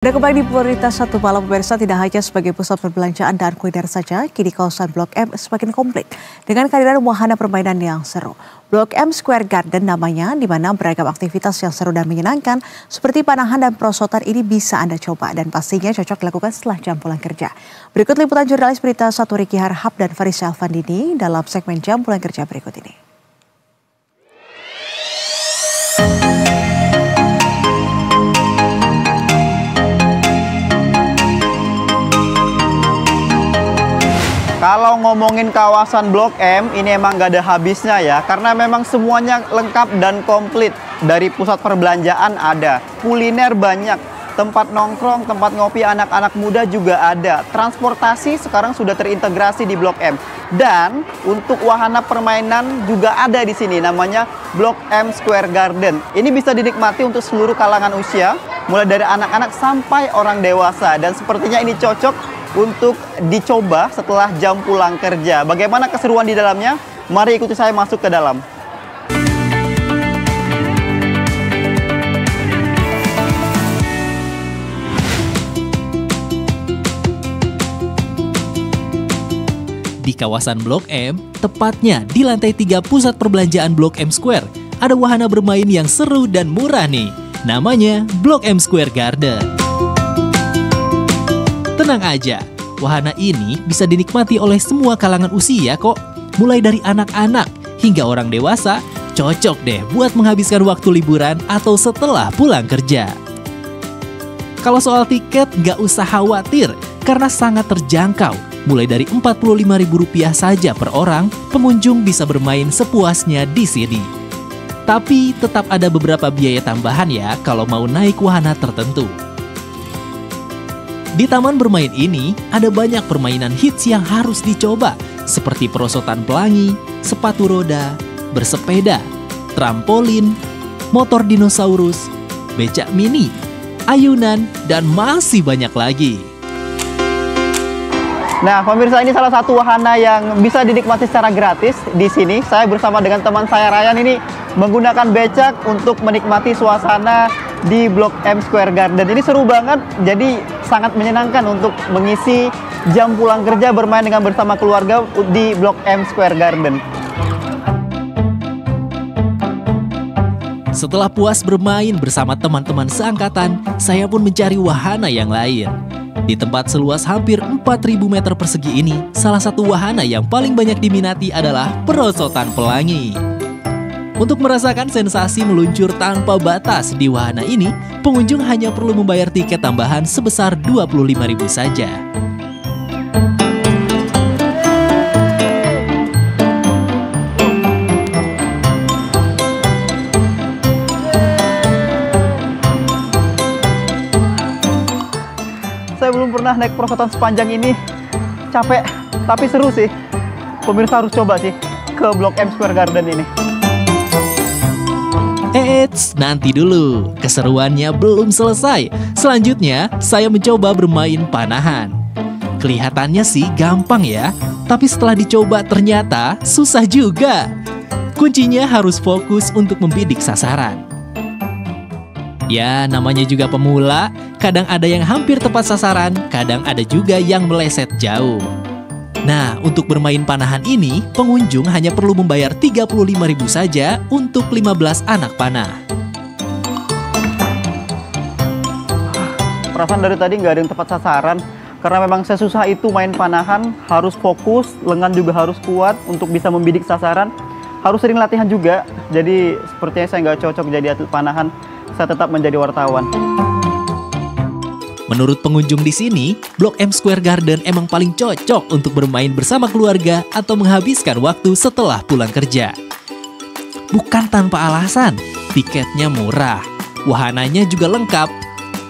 Ada kembali di Prioritas Satu Malam pemirsa, tidak hanya sebagai pusat perbelanjaan dan kuliner saja, kini kawasan Blok M semakin komplit dengan kehadiran wahana permainan yang seru. Blok M Square Garden namanya, di mana beragam aktivitas yang seru dan menyenangkan seperti panahan dan perosotan ini bisa Anda coba dan pastinya cocok dilakukan setelah jam pulang kerja. Berikut liputan jurnalis Berita Satu Riki Harhab dan Farisa Alfandini dalam segmen Jam Pulang Kerja berikut ini. Kalau ngomongin kawasan Blok M, ini emang gak ada habisnya ya. Karena memang semuanya lengkap dan komplit. Dari pusat perbelanjaan ada, kuliner banyak, tempat nongkrong, tempat ngopi anak-anak muda juga ada. Transportasi sekarang sudah terintegrasi di Blok M. Dan untuk wahana permainan juga ada di sini, namanya Blok M Square Garden. Ini bisa dinikmati untuk seluruh kalangan usia, mulai dari anak-anak sampai orang dewasa. Dan sepertinya ini cocok untuk dicoba setelah jam pulang kerja. Bagaimana keseruan di dalamnya? Mari ikuti saya masuk ke dalam. Di kawasan Blok M, tepatnya di lantai 3 pusat perbelanjaan Blok M Square, ada wahana bermain yang seru dan murah nih. Namanya Blok M Square Garden. Tenang aja, wahana ini bisa dinikmati oleh semua kalangan usia kok. Mulai dari anak-anak hingga orang dewasa, cocok deh buat menghabiskan waktu liburan atau setelah pulang kerja. Kalau soal tiket nggak usah khawatir, karena sangat terjangkau. Mulai dari Rp45.000 saja per orang, pengunjung bisa bermain sepuasnya di sini. Tapi tetap ada beberapa biaya tambahan ya kalau mau naik wahana tertentu. Di taman bermain ini, ada banyak permainan hits yang harus dicoba, seperti perosotan pelangi, sepatu roda, bersepeda, trampolin, motor dinosaurus, becak mini, ayunan, dan masih banyak lagi. Nah, pemirsa, ini salah satu wahana yang bisa dinikmati secara gratis di sini. Saya bersama dengan teman saya Ryan ini menggunakan becak untuk menikmati suasana di Blok M Square Garden. Ini seru banget, jadi sangat menyenangkan untuk mengisi jam pulang kerja bermain dengan bersama keluarga di Blok M Square Garden. Setelah puas bermain bersama teman-teman seangkatan, saya pun mencari wahana yang lain. Di tempat seluas hampir 4.000 meter persegi ini, salah satu wahana yang paling banyak diminati adalah perosotan pelangi. Untuk merasakan sensasi meluncur tanpa batas di wahana ini, pengunjung hanya perlu membayar tiket tambahan sebesar Rp25.000 saja. Saya belum pernah naik perosotan sepanjang ini. Capek, tapi seru sih. Pemirsa harus coba sih ke Blok M Square Garden ini. Eits, nanti dulu, keseruannya belum selesai. Selanjutnya, saya mencoba bermain panahan. Kelihatannya sih gampang ya, tapi setelah dicoba ternyata susah juga. Kuncinya harus fokus untuk membidik sasaran. Ya, namanya juga pemula, kadang ada yang hampir tepat sasaran, kadang ada juga yang meleset jauh. Nah, untuk bermain panahan ini, pengunjung hanya perlu membayar Rp35.000 saja untuk 15 anak panah. Perasaan dari tadi nggak ada yang tepat sasaran, karena memang sesusah itu main panahan, harus fokus, lengan juga harus kuat untuk bisa membidik sasaran, harus sering latihan juga. Jadi sepertinya saya nggak cocok jadi atlet panahan, saya tetap menjadi wartawan. Menurut pengunjung di sini, Blok M Square Garden emang paling cocok untuk bermain bersama keluarga atau menghabiskan waktu setelah pulang kerja. Bukan tanpa alasan, tiketnya murah, wahananya juga lengkap.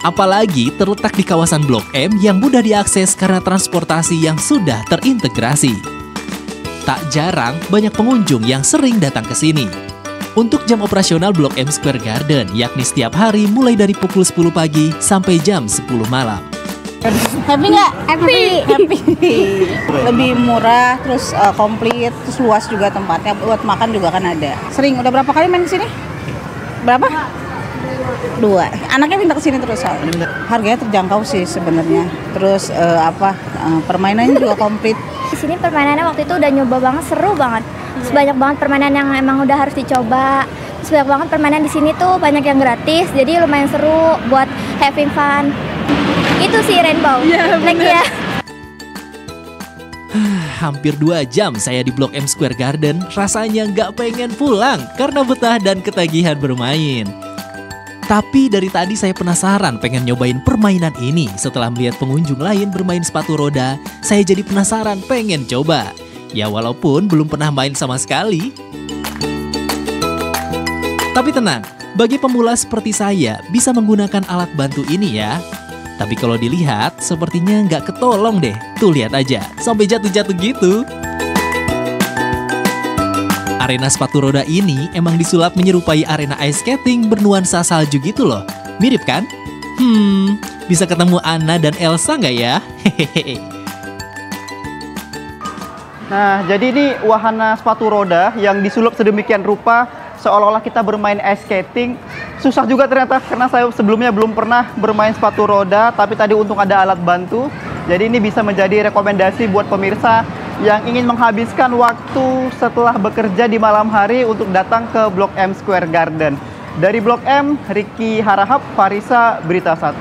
Apalagi terletak di kawasan Blok M yang mudah diakses karena transportasi yang sudah terintegrasi. Tak jarang banyak pengunjung yang sering datang ke sini. Untuk jam operasional Blok M Square Garden, yakni setiap hari mulai dari pukul 10 pagi sampai jam 10 malam. Happy nggak? Happy. Lebih murah, terus komplit, terus luas juga tempatnya. Buat makan juga kan ada. Sering, udah berapa kali main di sini? Berapa? 2. Anaknya minta kesini terus soalnya. Harganya terjangkau sih sebenarnya. Terus permainannya juga komplit. Di sini permainannya waktu itu udah nyoba banget, seru banget. Terus banyak banget permainan yang emang udah harus dicoba. Terus banyak banget permainan di sini tuh banyak yang gratis, jadi lumayan seru buat having fun. Itu sih Rainbow. Ya. Hampir 2 jam saya di Blok M Square Garden, rasanya nggak pengen pulang karena betah dan ketagihan bermain. Tapi dari tadi saya penasaran pengen nyobain permainan ini. Setelah melihat pengunjung lain bermain sepatu roda, saya jadi penasaran pengen coba. Ya walaupun belum pernah main sama sekali. Tapi tenang, bagi pemula seperti saya bisa menggunakan alat bantu ini ya. Tapi kalau dilihat, sepertinya nggak ketolong deh. Tuh lihat aja, sampai jatuh-jatuh gitu. Arena sepatu roda ini emang disulap menyerupai arena ice skating bernuansa salju gitu loh. Mirip kan? Bisa ketemu Anna dan Elsa nggak ya? Hehehe. Nah, jadi ini wahana sepatu roda yang disulap sedemikian rupa seolah-olah kita bermain ice skating. Susah juga ternyata karena saya sebelumnya belum pernah bermain sepatu roda, tapi tadi untung ada alat bantu. Jadi ini bisa menjadi rekomendasi buat pemirsa yang ingin menghabiskan waktu setelah bekerja di malam hari untuk datang ke Blok M Square Garden. Dari Blok M, Ricky Harahap, Farisa, Berita 1.